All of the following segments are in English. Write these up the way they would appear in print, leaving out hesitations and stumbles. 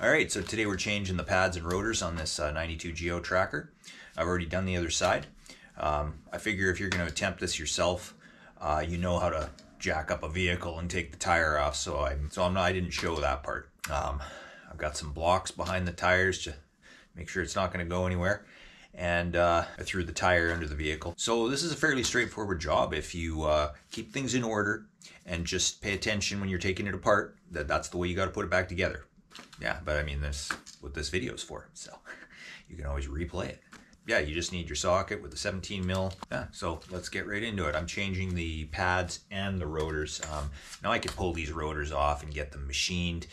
All right, so today we're changing the pads and rotors on this 92 Geo tracker. I've already done the other side. I figure if you're going to attempt this yourself, you know how to jack up a vehicle and take the tire off. I didn't show that part. I've got some blocks behind the tires to make sure it's not going to go anywhere, and I threw the tire under the vehicle. So this is a fairly straightforward job if you keep things in order and just pay attention when you're taking it apart. That's the way you got to put it back together. Yeah, but I mean, that's what this video is for, so you can always replay it. Yeah, you just need your socket with the 17 mil. Yeah, so let's get right into it. I'm changing the pads and the rotors. Now I could pull these rotors off and get them machined,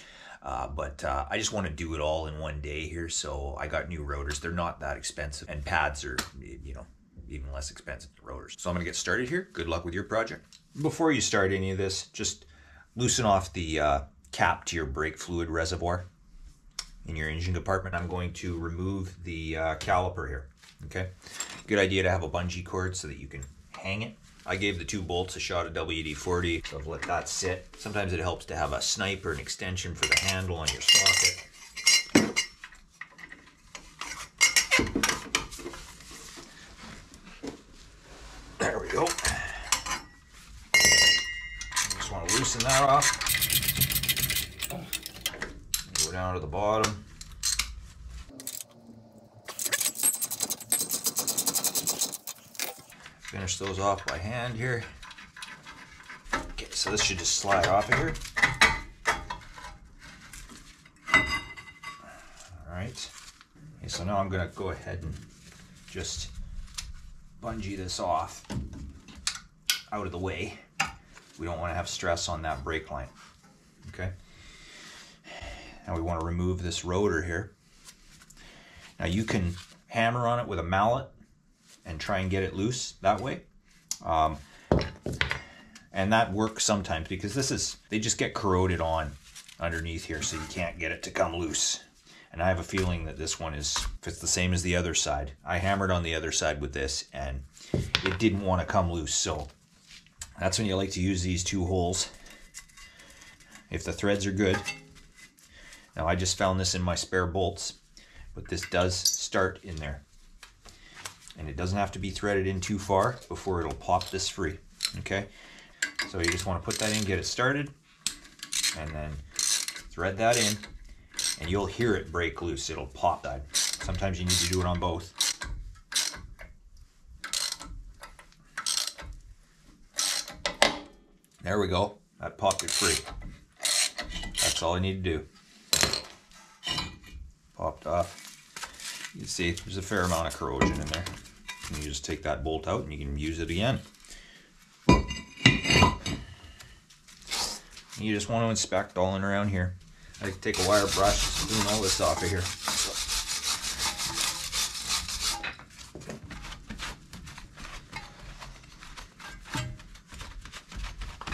but I just want to do it all in one day here, so I got new rotors. They're not that expensive, and pads are, even less expensive than rotors. So I'm gonna get started here. Good luck with your project. Before you start any of this, just loosen off the cap to your brake fluid reservoir in your engine compartment. I'm going to remove the caliper here. Okay, good idea to have a bungee cord so that you can hang it. I gave the 2 bolts a shot of WD-40, so I've let that sit. Sometimes it helps to have a snipe or an extension for the handle on your socket. There we go. Just want to loosen that off. Go down to the bottom. Finish those off by hand here. Okay, so this should just slide off of here. Alright. Okay, so now I'm going to go ahead and just bungee this off out of the way. We don't want to have stress on that brake line. Okay. Now we want to remove this rotor here. Now you can hammer on it with a mallet and try and get it loose that way. And that works sometimes because they just get corroded on underneath here, so you can't get it to come loose. And I have a feeling that this one if it's the same as the other side. I hammered on the other side with this and it didn't want to come loose, so that's when you like to use these 2 holes if the threads are good. Now I just found this in my spare bolts, but this does start in there. And it doesn't have to be threaded in too far before it'll pop this free. Okay, so you just want to put that in, get it started, and then thread that in, and you'll hear it break loose. It'll pop that. Sometimes you need to do it on both. There we go. That popped it free. That's all I need to do. Popped off. You can see there's a fair amount of corrosion in there. And you just take that bolt out and you can use it again. You just want to inspect all in around here. I can take a wire brush, clean all this off of here.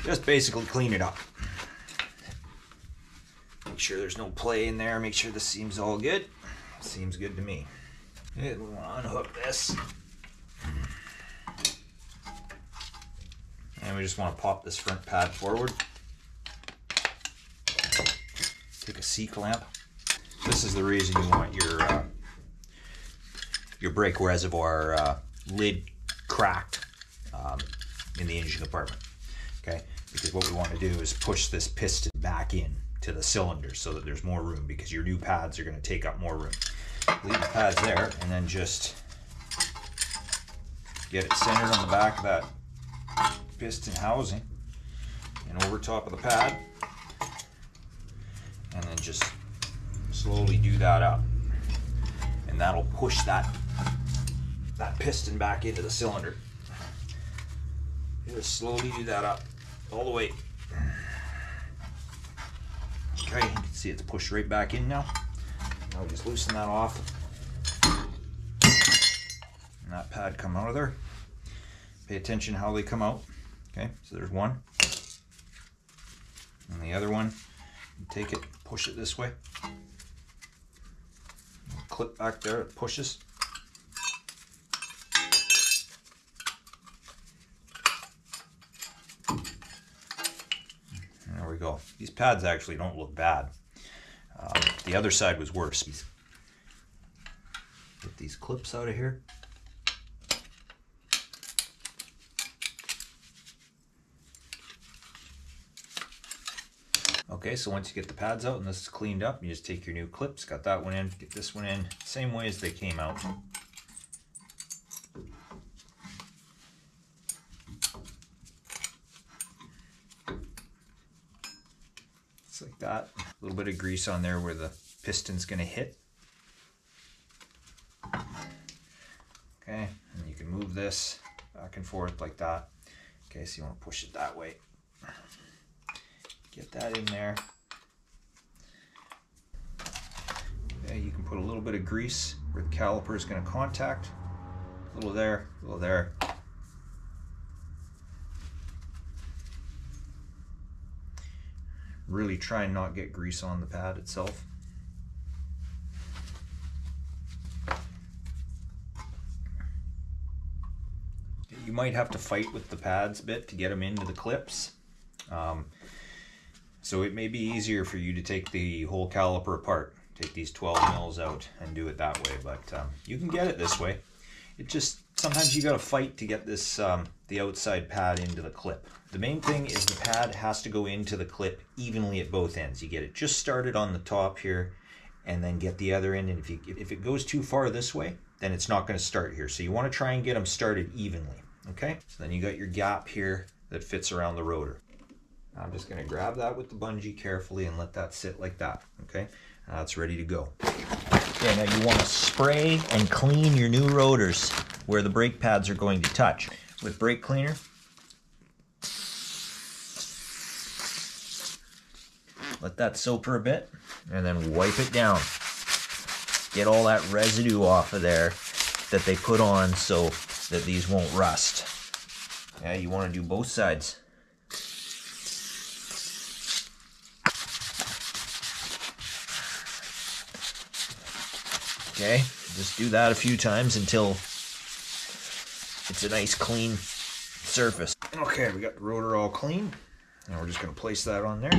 Just basically clean it up. Make sure there's no play in there. Make sure this seam's all good. Seems good to me. Okay, we'll unhook this. And we just want to pop this front pad forward. Take a C-clamp. This is the reason you want your brake reservoir lid cracked in the engine compartment. Okay, because what we want to do is push this piston back in to the cylinder so that there's more room, because your new pads are going to take up more room. Leave the pads there and then just get it centered on the back of that piston housing and over top of the pad, and then just slowly do that up, and that'll push that piston back into the cylinder. Just slowly do that up all the way. Okay, you can see it's pushed right back in now. Now just loosen that off, and that pad come out of there. Pay attention how they come out. Okay, so there's one, and the other one, you take it, push it this way, clip back there, it pushes. There we go. These pads actually don't look bad. The other side was worse. Get these clips out of here. Okay, so once you get the pads out and this is cleaned up, you just take your new clips, got that one in, get this one in, same way as they came out. Just like that. A little bit of grease on there where the piston's going to hit. Okay, and you can move this back and forth like that. Okay, so you want to push it that way. Get that in there. Okay, you can put a little bit of grease where the caliper is going to contact. A little there, a little there. Really try and not get grease on the pad itself. You might have to fight with the pads a bit to get them into the clips. So it may be easier for you to take the whole caliper apart, take these 12 mils out and do it that way, but you can get it this way. It just, sometimes you gotta fight to get this, the outside pad into the clip. The main thing is the pad has to go into the clip evenly at both ends. You get it just started on the top here and then get the other end, and if it goes too far this way, then it's not gonna start here. So you wanna try and get them started evenly, okay? So then you got your gap here that fits around the rotor. I'm just going to grab that with the bungee carefully and let that sit like that, okay? That's ready to go. Okay, now you want to spray and clean your new rotors where the brake pads are going to touch. With brake cleaner, let that soak for a bit and then wipe it down. Get all that residue off of there that they put on so that these won't rust. Yeah, you want to do both sides. Okay, just do that a few times until it's a nice clean surface. Okay, we got the rotor all clean. Now we're just going to place that on there.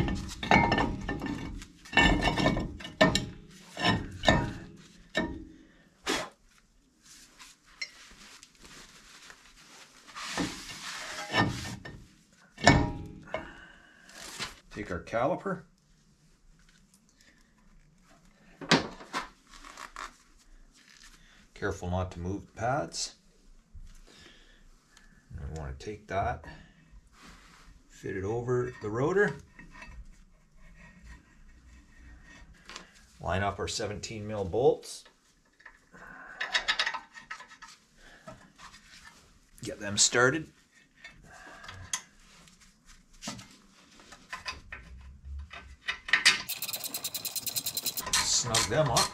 Take our caliper. Careful not to move the pads. And we want to take that, fit it over the rotor, line up our 17 mil bolts, get them started. Snug them up.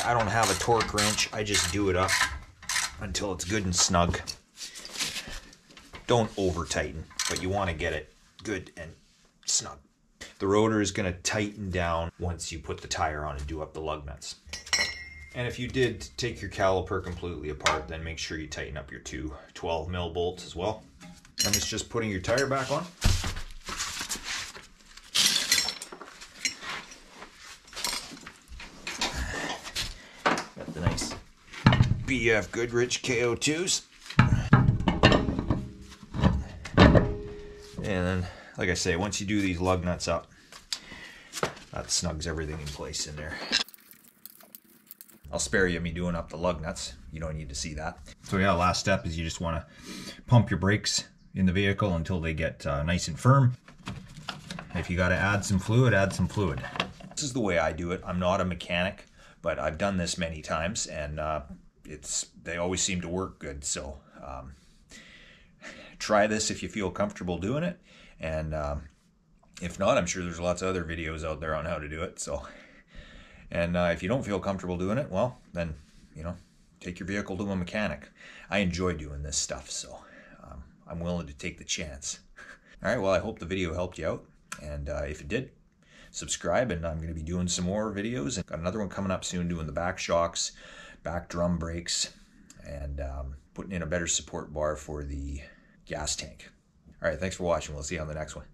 I don't have a torque wrench, I just do it up until it's good and snug. Don't over tighten, but you want to get it good and snug. The rotor is going to tighten down once you put the tire on and do up the lug nuts. And if you did take your caliper completely apart, then make sure you tighten up your two 12 mil bolts as well. And it's just putting your tire back on. BF Goodrich KO2s. And then, like I say, once you do these lug nuts up, that snugs everything in place in there. I'll spare you me doing up the lug nuts. You don't need to see that. So yeah, last step is you just want to pump your brakes in the vehicle until they get nice and firm. If you got to add some fluid, add some fluid. This is the way I do it. I'm not a mechanic, but I've done this many times, and they always seem to work good. So try this if you feel comfortable doing it, and if not, I'm sure there's lots of other videos out there on how to do it. So, and if you don't feel comfortable doing it, well, then you know, take your vehicle to a mechanic. I enjoy doing this stuff, so I'm willing to take the chance. All right, well, I hope the video helped you out, and if it did, subscribe, and I'm going to be doing some more videos. And got another one coming up soon, doing the back shocks, back drum brakes, and putting in a better support bar for the gas tank. All right, thanks for watching. We'll see you on the next one.